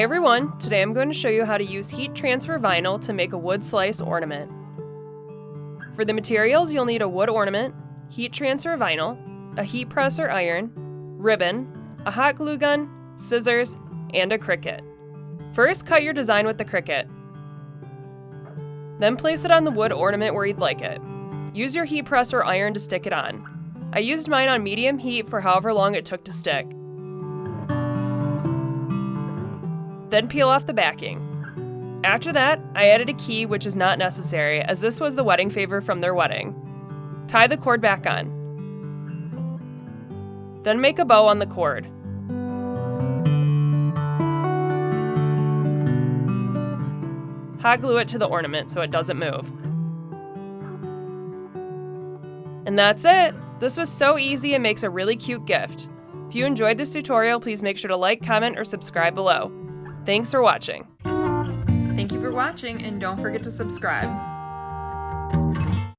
Hey everyone, today I'm going to show you how to use heat transfer vinyl to make a wood slice ornament. For the materials, you'll need a wood ornament, heat transfer vinyl, a heat press or iron, ribbon, a hot glue gun, scissors, and a Cricut. First, cut your design with the Cricut. Then place it on the wood ornament where you'd like it. Use your heat press or iron to stick it on. I used mine on medium heat for however long it took to stick. Then peel off the backing. After that, I added a key, which is not necessary, as this was the wedding favor from their wedding. Tie the cord back on. Then make a bow on the cord. Hot glue it to the ornament so it doesn't move. And that's it! This was so easy and makes a really cute gift. If you enjoyed this tutorial, please make sure to like, comment, or subscribe below. Thanks for watching. Thank you for watching, and don't forget to subscribe.